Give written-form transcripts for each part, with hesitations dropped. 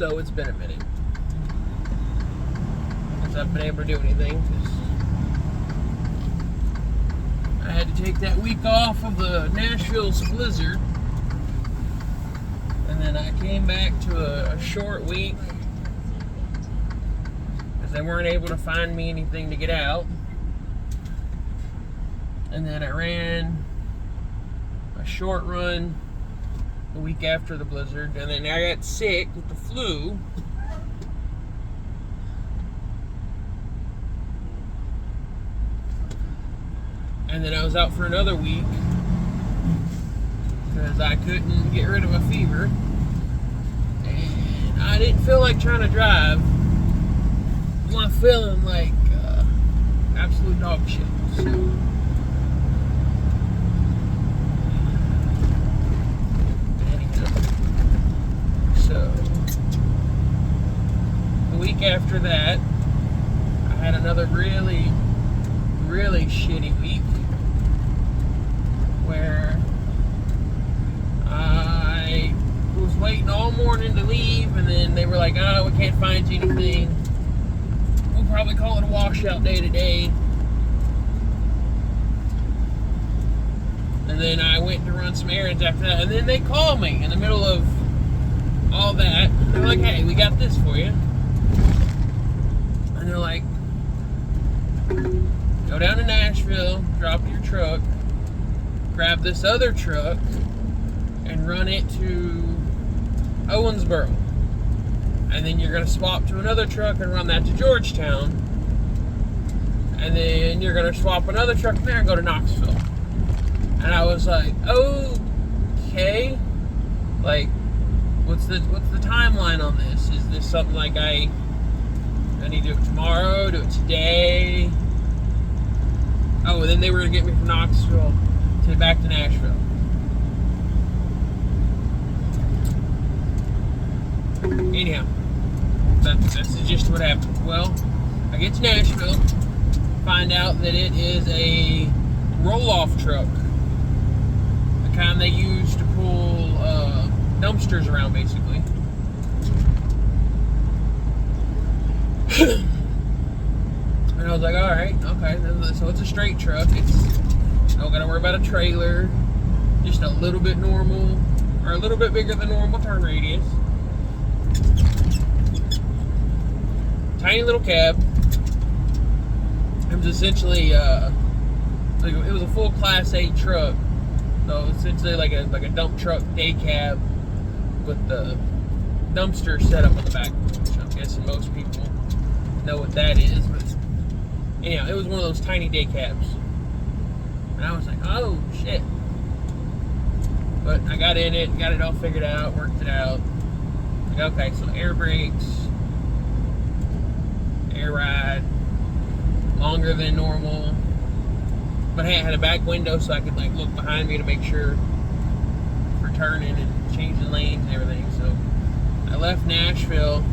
so it's been a minute since I've been able to do anything. I had to take that week off of the Nashville's blizzard, and then I came back to a short week because they weren't able to find me anything to get out. And then I ran a short run the week after the blizzard, and then I got sick with the flu. And then I was out for another week because I couldn't get rid of a fever. And I didn't feel like trying to drive. I'm not feeling like absolute dog shit. So the week after that, I had another really shitty week where I was waiting all morning to leave, and then they were like, oh, we can't find you anything. We'll probably call it a washout day today. And then I went to run some errands after that, and then they called me in the middle of all that. They're like, hey, we got this for you. And they're like, go down to Nashville, drop your truck, grab this other truck, and run it to Owensboro. And then you're going to swap to another truck and run that to Georgetown. And then you're going to swap another truck there and go to Knoxville. And I was like, okay. Like, what's the timeline on this? Is this something like I need to do it tomorrow, do it today? Oh, and then they were going to get me from Knoxville back to Nashville. Anyhow, that's just what happened. Well, I get to Nashville, find out that it is a roll-off truck. The kind they use to pull dumpsters around, basically. And I was like, alright, okay, so it's a straight truck. Don't gotta worry about a trailer. Just a little bit normal, or a little bit bigger than normal turn radius. Tiny little cab. It was essentially, like it was a full Class 8 truck. So essentially like a dump truck day cab with the dumpster set up on the back, which I'm guessing most people know what that is. But anyhow, it was one of those tiny day cabs. And I was like, oh shit. But I got in it, got it all figured out, worked it out. Like, okay, so air brakes, air ride, longer than normal. But hey, I had a back window so I could like look behind me to make sure for turning and changing lanes and everything. So I left Nashville,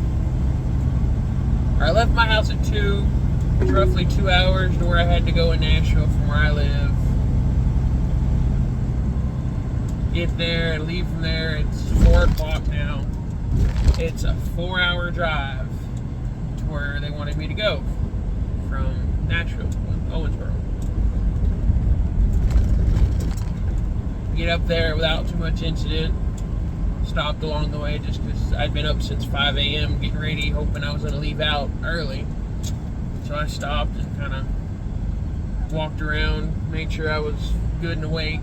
or I left my house at 2. It's roughly 2 hours to where I had to go in Nashville from where I live. Get there and leave from there. It's 4 o'clock now. It's a 4-hour drive to where they wanted me to go from Nashville, Owensboro. Get up there without too much incident. Stopped along the way just because I'd been up since 5 a.m. getting ready, hoping I was going to leave out early. So I stopped and kind of walked around, made sure I was good and awake.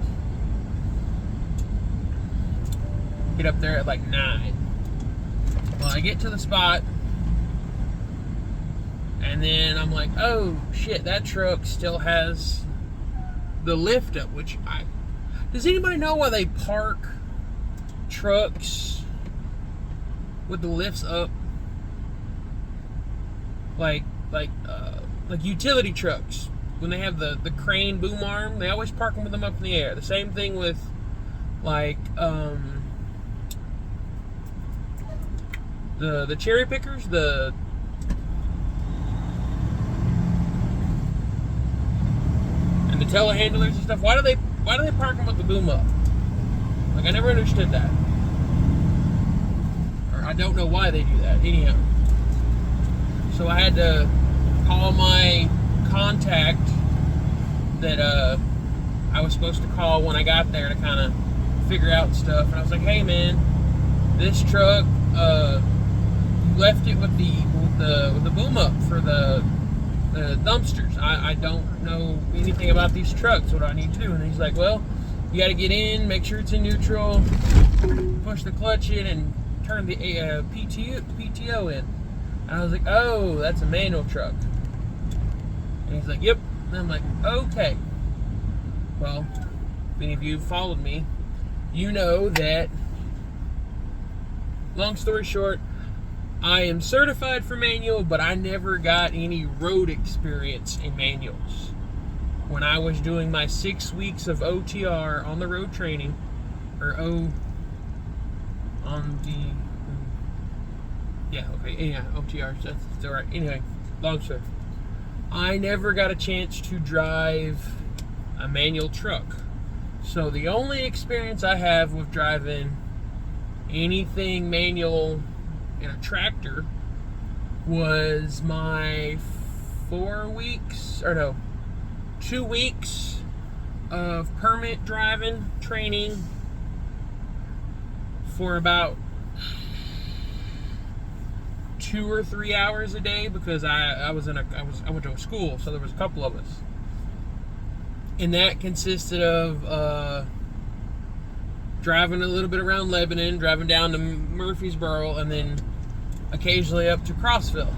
Get up there at like 9. Well, I get to the spot, and then I'm like, oh shit, that truck still has the lift up, which does anybody know why they park trucks with the lifts up? Like utility trucks, when they have the crane boom arm, they always park them with them up in the air. The same thing with like the cherry pickers, and the telehandlers and stuff. Why do they park them with the boom up? Like, I never understood that. Or I don't know why they do that. Anyhow, so I had to call my contact that I was supposed to call when I got there to kind of figure out stuff. And I was like, hey man, this truck, you left it with the boom up for the dumpsters. I don't know anything about these trucks. What do I need to do? And he's like, well, you got to get in, make sure it's in neutral, push the clutch in, and turn the PTO in. And I was like, oh, that's a manual truck. And he's like, yep. And I'm like, okay. Well, if any of you followed me, you know that, long story short, I am certified for manual, but I never got any road experience in manuals. When I was doing my 6 weeks of OTR on the road training, or OTR, that's alright. Anyway, long story. I never got a chance to drive a manual truck. So the only experience I have with driving anything manual in a tractor was my 2 weeks of permit driving training for about 2 or 3 hours a day, because I went to a school, so there was a couple of us. And that consisted of driving a little bit around Lebanon, driving down to Murfreesboro, and then occasionally up to Crossville,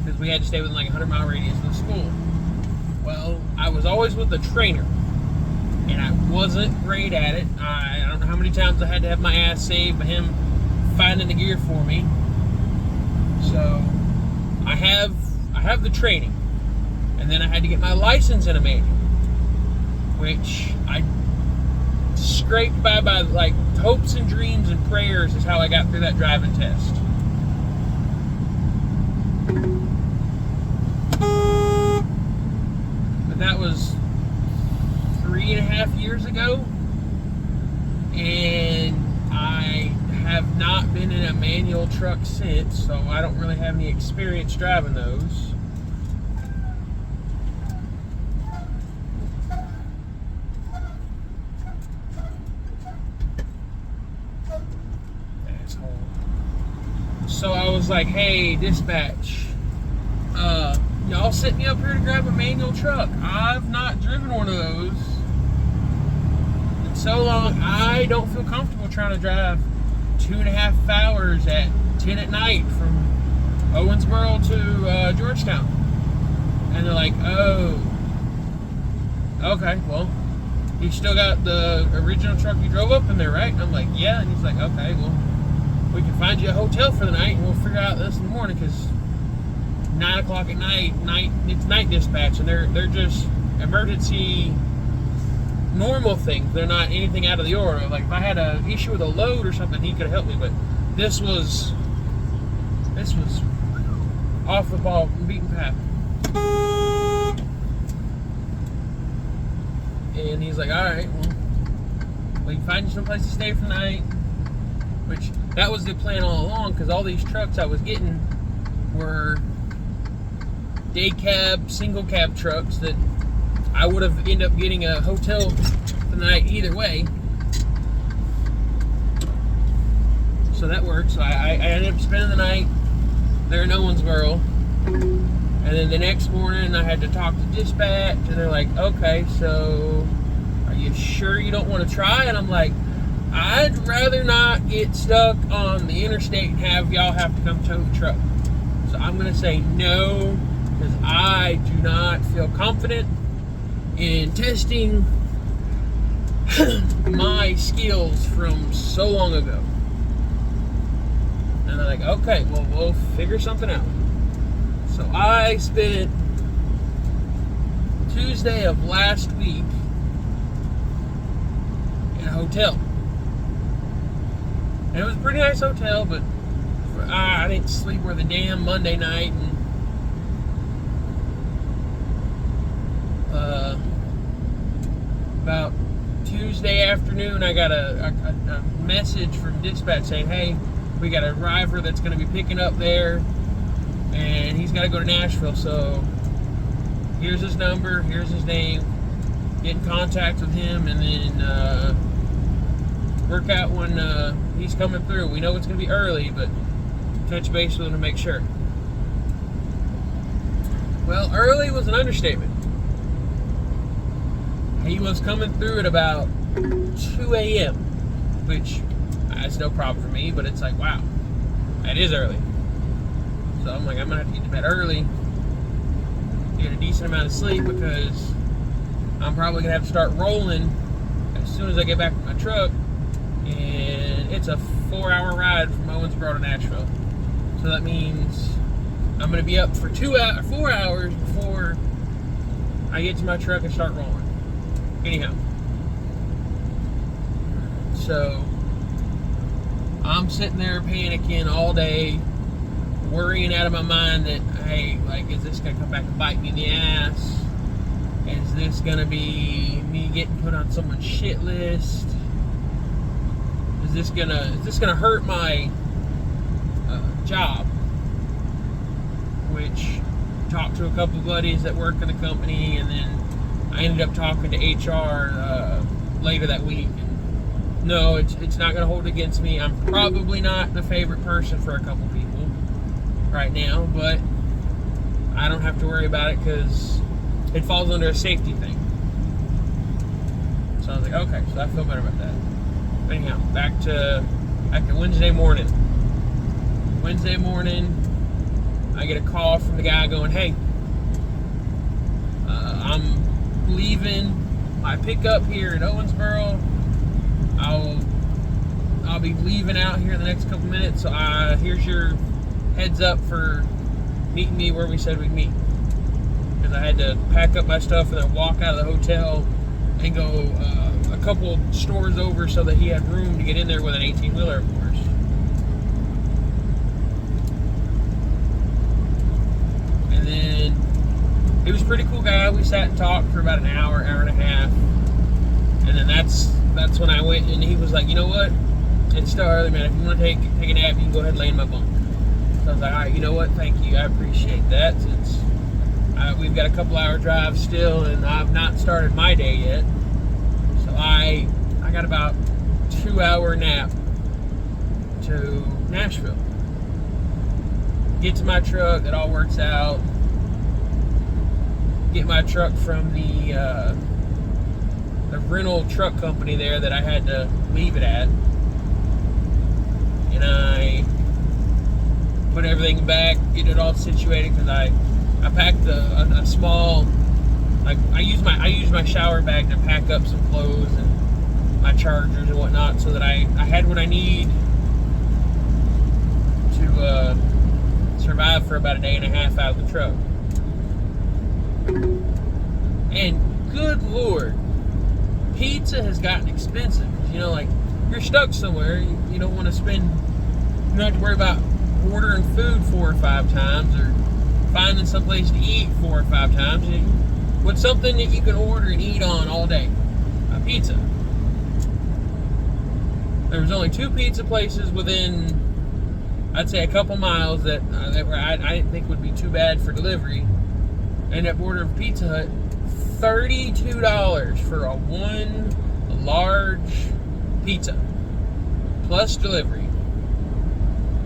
because we had to stay within like a 100-mile radius of the school. Well, I was always with a trainer, and I wasn't great at it. I don't know how many times I had to have my ass saved by him finding the gear for me. So I have the training. And then I had to get my license in a manual, which I scraped by like hopes and dreams and prayers is how I got through that driving test. But that was 3.5 years ago, and I have not been in a manual truck since, so I don't really have any experience driving those. So I was like, hey, dispatch, y'all set me up here to grab a manual truck. I've not driven one of those in so long. I don't feel comfortable trying to drive 2.5 hours at 10 at night from Owensboro to Georgetown. And they're like, oh, okay, well, you still got the original truck you drove up in there, right? And I'm like, yeah. And he's like, okay, well, we can find you a hotel for the night, and we'll figure out this in the morning, because 9 o'clock at night, it's night dispatch, and they're just emergency normal things. They're not anything out of the order. Like if I had an issue with a load or something, he could have helped me, but this was off the ball, beaten path. And he's like, all right, well, we can find you someplace to stay for the night. Which, that was the plan all along, because all these trucks I was getting were day cab, single cab trucks that I would have ended up getting a hotel for the night either way. So that worked. So I ended up spending the night there in Owensboro. And then the next morning I had to talk to dispatch, and they're like, okay, so are you sure you don't want to try? And I'm like, I'd rather not get stuck on the interstate and have y'all have to come tow the truck. So I'm going to say no, because I do not feel confident in testing my skills from so long ago. And they're like, okay, well, we'll figure something out. So I spent Tuesday of last week in a hotel. And it was a pretty nice hotel, but I didn't sleep worth a damn Monday night. And about Tuesday afternoon, I got a message from dispatch saying, hey, we got a driver that's going to be picking up there, and he's got to go to Nashville, so here's his number, here's his name, get in contact with him, and then work out when he's coming through. We know it's going to be early, but touch base with him to make sure. Well, early was an understatement. He was coming through at about 2 a.m., which that's no problem for me, but it's like, wow, that is early. So I'm like, I'm going to have to get to bed early, get a decent amount of sleep, because I'm probably going to have to start rolling as soon as I get back to my truck, and it's a 4-hour ride from Owensboro to Nashville. So that means I'm going to be up for 4 hours before I get to my truck and start rolling. Anyhow, so I'm sitting there panicking all day, worrying out of my mind that, hey, like, is this going to come back and bite me in the ass? Is this going to be me getting put on someone's shit list? Is this gonna hurt my job? Which, talked to a couple of buddies that work in the company, and then I ended up talking to HR later that week. And no, it's not going to hold against me. I'm probably not the favorite person for a couple people right now, but I don't have to worry about it because it falls under a safety thing. So I was like, okay, so I feel better about that. But anyhow, back to Wednesday morning. Wednesday morning, I get a call from the guy going, hey, I'm leaving my pickup here at Owensboro. I'll be leaving out here in the next couple minutes, so here's your heads up for meeting me where we said we'd meet. Because I had to pack up my stuff and then walk out of the hotel and go a couple stores over so that he had room to get in there with an 18-wheeler, of course. And then he was a pretty cool guy. We sat and talked for about an hour and a half. And then that's when I went, and he was like, you know what? It's still early, man. If you want to take a nap, you can go ahead and lay in my bunk. So I was like, all right, you know what? Thank you. I appreciate that. Since we've got a couple hour drive still, and I've not started my day yet. So I got about 2-hour nap to Nashville. Get to my truck. It all works out. Get my truck from the rental truck company there that I had to leave it at, and I put everything back, get it all situated, because I packed a small, like, I use my shower bag to pack up some clothes and my chargers and whatnot, so that I had what I need to survive for about a day and a half out of the truck. And good Lord, pizza has gotten expensive. You know, like, you're stuck somewhere, you don't want to spend, you don't have to worry about ordering food 4 or 5 times or finding someplace to eat 4 or 5 times. What's something that you can order and eat on all day? A pizza. There was only 2 pizza places within, I'd say, a couple miles that I didn't think would be too bad for delivery. I ended up ordering Pizza Hut. $32 for one large pizza plus delivery,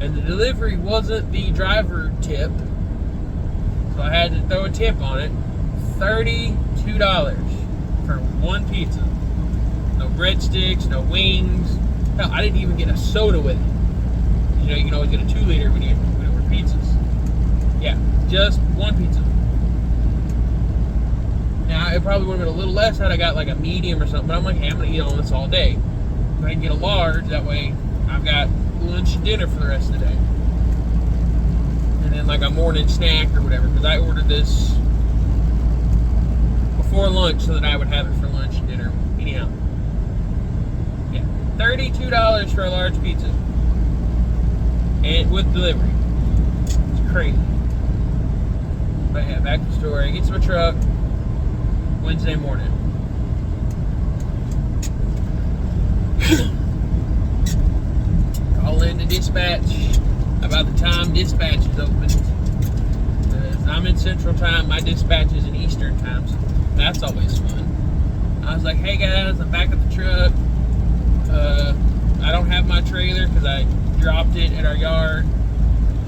and the delivery wasn't the driver tip, so I had to throw a tip on it. $32 for one pizza. No breadsticks, no wings. Hell, I didn't even get a soda with it. You know, you can always get a 2-liter when you order pizzas. Yeah, just one pizza. Now, it probably would have been a little less had I got like a medium or something, but I'm like, hey, I'm going to eat on this all day. Go ahead and get a large, that way I've got lunch and dinner for the rest of the day. And then like a morning snack or whatever, because I ordered this before lunch so that I would have it for lunch and dinner. Anyhow. Yeah, $32 for a large pizza. And with delivery. It's crazy. But yeah, back to the story. I get to my truck Wednesday morning. Call into dispatch about the time dispatch is open. I'm in Central Time, my dispatch is in Eastern Time, so that's always fun. I was like, hey guys, I'm back at the truck. I don't have my trailer because I dropped it at our yard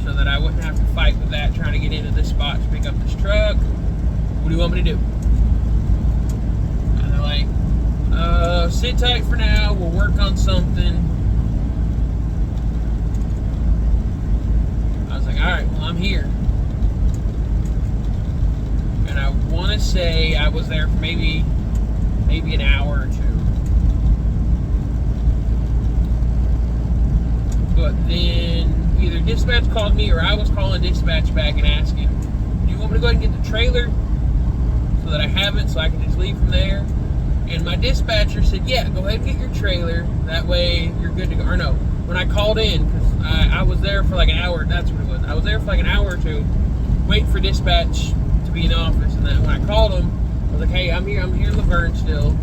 so that I wouldn't have to fight with that trying to get into this spot to pick up this truck. What do you want me to do? And they're like, sit tight for now, we'll work on something. I was like, alright, well, I'm here. And I want to say I was there for maybe an hour or two. But then either dispatch called me or I was calling dispatch back and asking, do you want me to go ahead and get the trailer so that I have it so I can just leave from there? And my dispatcher said, yeah, go ahead and get your trailer. That way you're good to go. Or no, when I called in, because I was there for like an hour, that's what it was. I was there for like an hour or two, waiting for dispatch to be in the office. And then when I called him, I was like, hey, I'm here in Laverne still.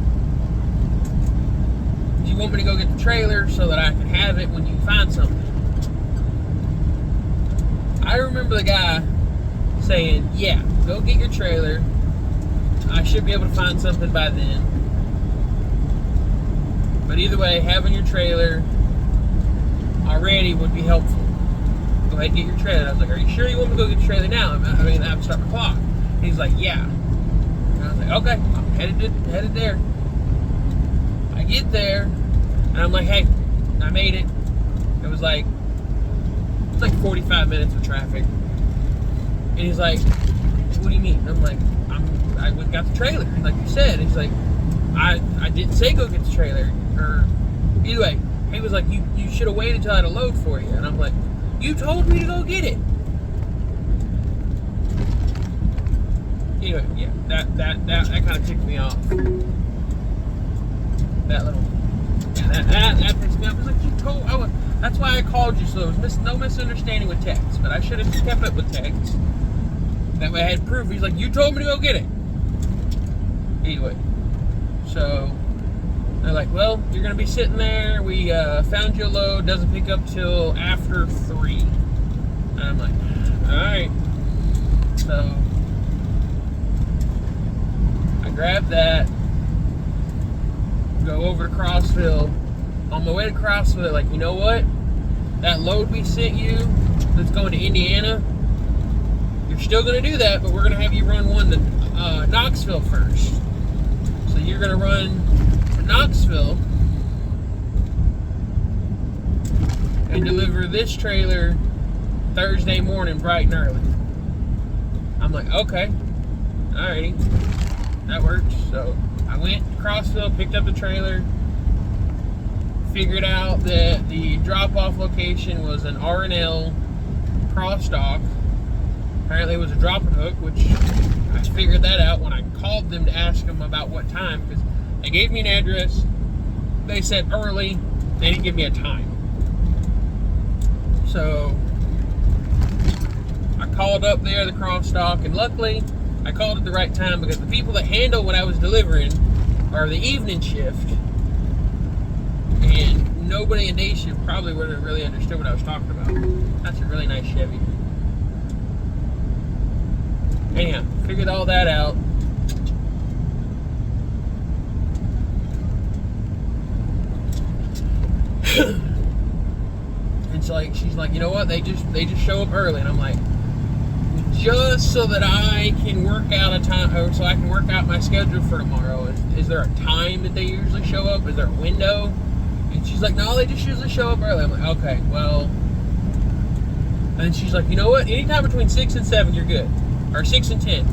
Do you want me to go get the trailer so that I can have it when you find something? I remember the guy saying, yeah, go get your trailer. I should be able to find something by then. But either way, having your trailer already would be helpful. Go ahead and get your trailer. I was like, are you sure you want me to go get your trailer now? I mean, I have to start my clock. And he's like, yeah. And I was like, okay, I'm headed there. I get there, and I'm like, hey, I made it. It was like 45 minutes of traffic. And he's like, what do you mean? I'm like, I went and got the trailer, like you said. He's like, I didn't say go get the trailer. Or either way, he was like, you should have waited till I had a load for you. And I'm like, you told me to go get it. Anyway, yeah, that kind of ticked me off. That little, yeah, that pissed me off. I was like, you told, that's why I called you, so there was no misunderstanding with text. But I should have kept it with text. That way I had proof. He's like, you told me to go get it. Anyway, so they're like, well, you're going to be sitting there. We found you a load. Doesn't pick up till after 3. And I'm like, all right. So I grabbed that, go over to Crossville. On my way to Crossville, like, you know what? That load we sent you that's going to Indiana, you're still going to do that, but we're going to have you run one to Knoxville first. So you're going to run to Knoxville and deliver this trailer Thursday morning bright and early. I'm like, okay, alrighty, that works. So I went to Crossville, picked up the trailer, figured out that the drop-off location was an R&L cross dock. Apparently it was a drop and hook, which I figured that out when I called them to ask them about what time, because they gave me an address, they said early, they didn't give me a time. So I called up there, the cross dock, and luckily I called at the right time because the people that handle what I was delivering are the evening shift, and nobody in day shift probably would have really understood what I was talking about. That's a really nice Chevy. Anyhow, figured all that out. And so she's like, you know what? They just show up early, and I'm like, just so that I can work out a time, or so I can work out my schedule for tomorrow. Is there a time that they usually show up? Is there a window? And she's like, no, they just usually show up early. I'm like, okay, well. And she's like, you know what? Anytime between 6 and 7, you're good. Or 6 and 10.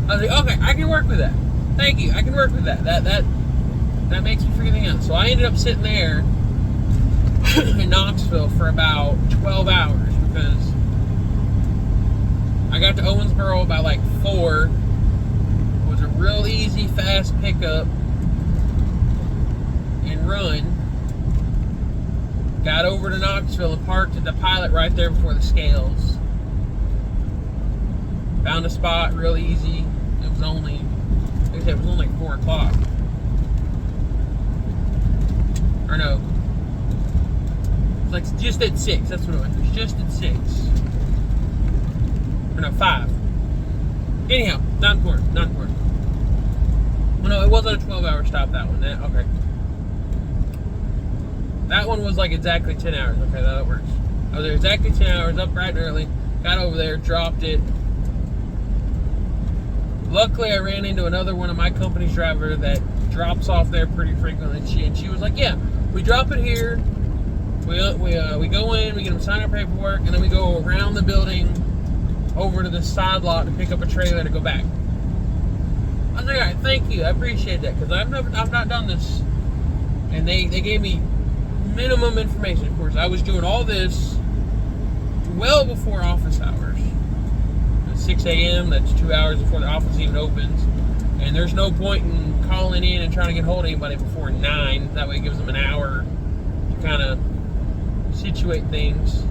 I was like, okay, I can work with that. Thank you, I can work with that. That makes me figure things out. So I ended up sitting there in Knoxville for about 12 hours because I got to Owensboro by like 4. It was a real easy, fast pickup and run. Got over to Knoxville and parked at the Pilot right there before the scales. Found a spot real easy. It was only, like I said, it was only 4 o'clock. Or no. It's like just at 6. That's what it was. It was just at 6. Or no, 5. Anyhow, not important. Not important. Well, no, it wasn't a 12-hour stop, that one. Okay. That one was like exactly 10 hours. Okay, that works. I was there exactly 10 hours, up bright and early. Got over there, dropped it. Luckily, I ran into another one of my company's driver that drops off there pretty frequently. And she was like, yeah, we drop it here. We go in, we get them to sign our paperwork, and then we go around the building over to the side lot to pick up a trailer to go back. I was like, all right, thank you. I appreciate that because I've not done this. And they gave me minimum information. Of course, I was doing all this well before office hours. At 6 a.m., that's 2 hours before the office even opens. And there's no point in calling in and trying to get hold of anybody before 9. That way it gives them an hour to kind of situate things.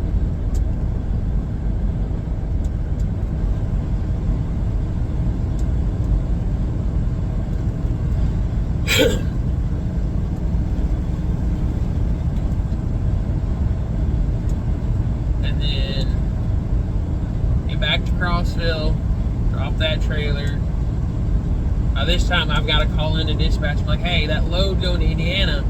And then get back to Crossville, drop that trailer. This time I've got to call into dispatch. I'm like, hey, that load going to Indiana,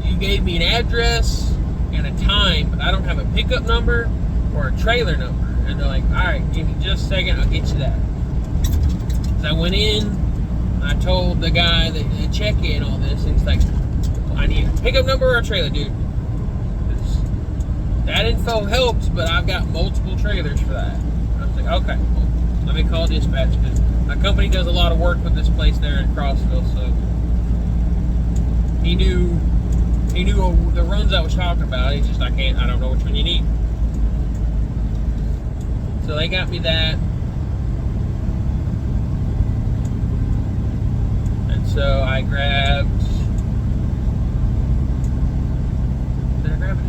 you gave me an address and a time, but I don't have a pickup number or a trailer number. And they're like, all right, give me just a second, I'll get you that. So I went in, I told the guy that check in all this, and he's like, well, I need a pickup number or a trailer, dude. That info helps, but I've got multiple trailers for that. I was like, okay, well, let me call dispatch because my company does a lot of work with this place there in Crossville, so he knew the runs I was talking about. He's just, I don't know which one you need. So they got me that. And so I grabbed, did I grab it?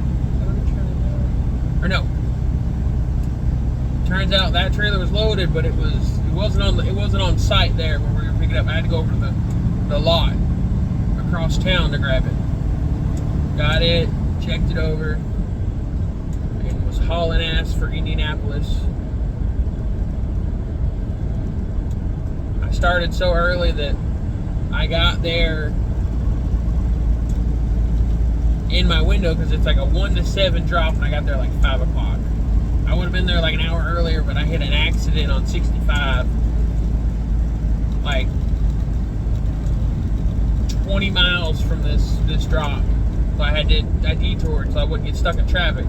Or no. Turns out that trailer was loaded, but it wasn't on site there where we were picking it up. I had to go over to the lot across town to grab it. Got it, checked it over, and was hauling ass for Indianapolis. I started so early that I got there in my window because it's like a 1 to 7 drop, and I got there like 5 o'clock. I would have been there like an hour earlier, but I had an accident on 65, like 20 miles from this drop. So I detoured so I wouldn't get stuck in traffic.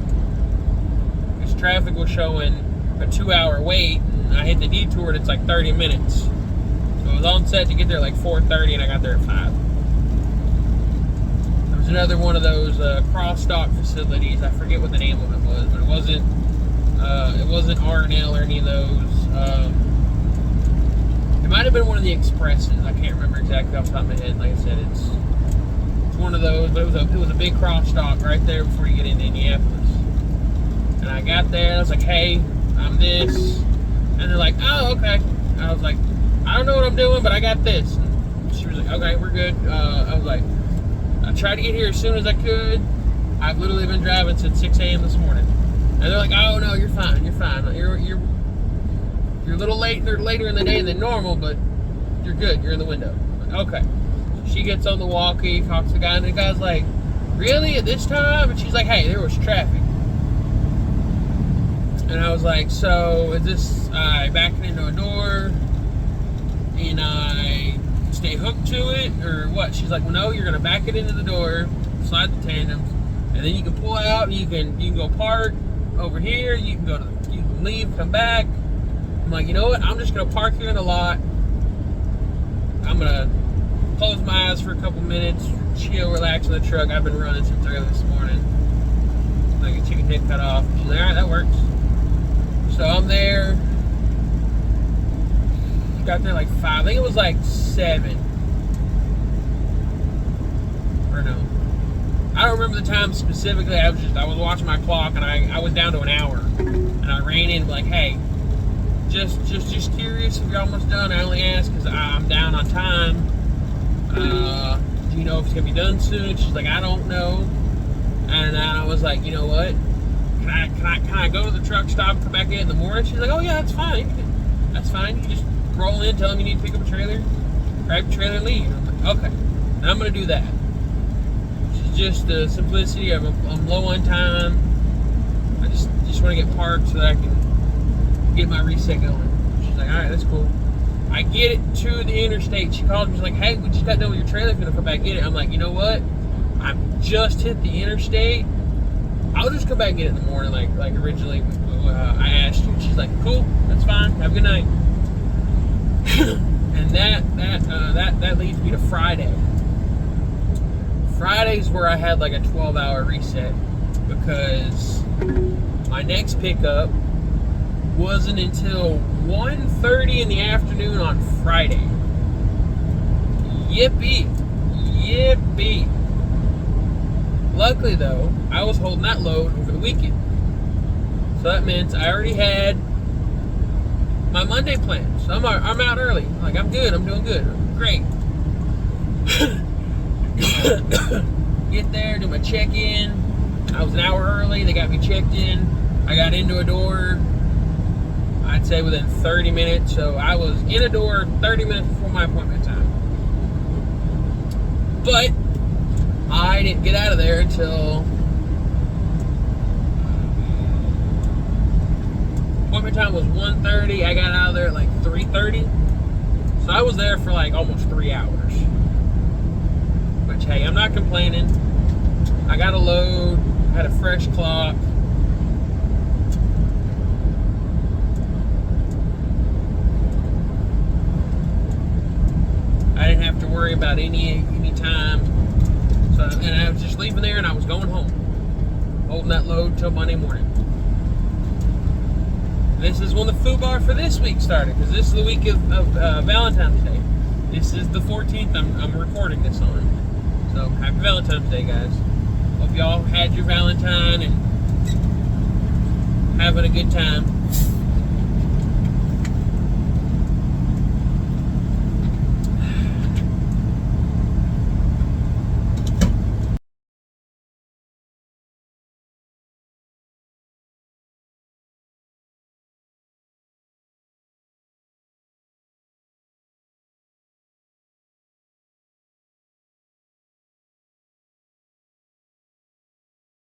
Because traffic was showing a 2-hour wait, and I hit the detour and it's like 30 minutes. So I was on set to get there like 4:30, and I got there at 5. There was another one of those cross-dock facilities. I forget what the name of it was, but it wasn't R&L or any of those. It might have been one of the expresses. I can't remember exactly off the top of my head. Like I said, it's one of those, but it was a big cross dock right there before you get into Indianapolis. And I got there, and I was like, hey, I'm this. And they're like, oh, okay. And I was like, I don't know what I'm doing, but I got this. And she was like, okay, we're good. I was like, I tried to get here as soon as I could. I've literally been driving since 6 a.m. this morning. And they're like, oh, no, you're fine. You're fine. You're a little later in the day than normal, but you're good. You're in the window. I'm like, okay. So she gets on the walkie, talks to the guy, and the guy's like, really? At this time? And she's like, hey, there was traffic. And I was like, so is this I backing into a door and I stay hooked to it, or what? She's like, well, no, you're going to back it into the door, slide the tandems, and then you can pull out, and you can go park over here, you can leave, come back. I'm like, you know what? I'm just gonna park here in the lot. I'm gonna close my eyes for a couple minutes, chill, relax in the truck. I've been running since early this morning. Like a chicken head cut off. She's like, all right, that works. So I'm there. Got there like 5. I think it was like 7. Or no. I don't remember the time specifically. I was watching my clock, and I was down to an hour, and I ran in like, hey, just curious if you're almost done. I only asked because I'm down on time. do you know if it's gonna be done soon? She's like, I don't know. And then I was like, you know what? Can I go to the truck stop and come back in the morning? She's like, oh yeah, that's fine. That's fine. You just roll in, tell them you need to pick up a trailer, grab your trailer, and leave. I'm like, okay, now I'm gonna do that. It's just the simplicity. I'm low on time. I just want to get parked so that I can get my reset going. She's like, all right, that's cool. I get it to the interstate. She called me. She's like, hey, we just got done with your trailer. If you're gonna come back get it. I'm like, you know what? I just hit the interstate. I'll just come back and get it in the morning, like originally I asked you. She's like, cool, that's fine. Have a good night. And that leads me to Friday. Friday's where I had like a 12-hour reset because my next pickup wasn't until 1:30 in the afternoon on Friday. Yippee! Yippee! Luckily though, I was holding that load over the weekend. So that meant I already had my Monday planned. So I'm out early. Like, I'm good. I'm doing good. Great. Get there, do my check-in. I was an hour early. They got me checked in. I got into a door, I'd say within 30 minutes. So I was in a door 30 minutes before my appointment time. But I didn't get out of there until appointment time was 1:30. I got out of there at like 3:30. So I was there for like almost 3 hours. Which, hey, I'm not complaining. I got a load, had a fresh clock. I didn't have to worry about any time. So, and I was just leaving there and I was going home. Holding that load till Monday morning. This is when the FUBAR for this week started, because this is the week of Valentine's Day. This is the 14th I'm recording this on. So, happy Valentine's Day, guys. Hope y'all had your Valentine and having a good time.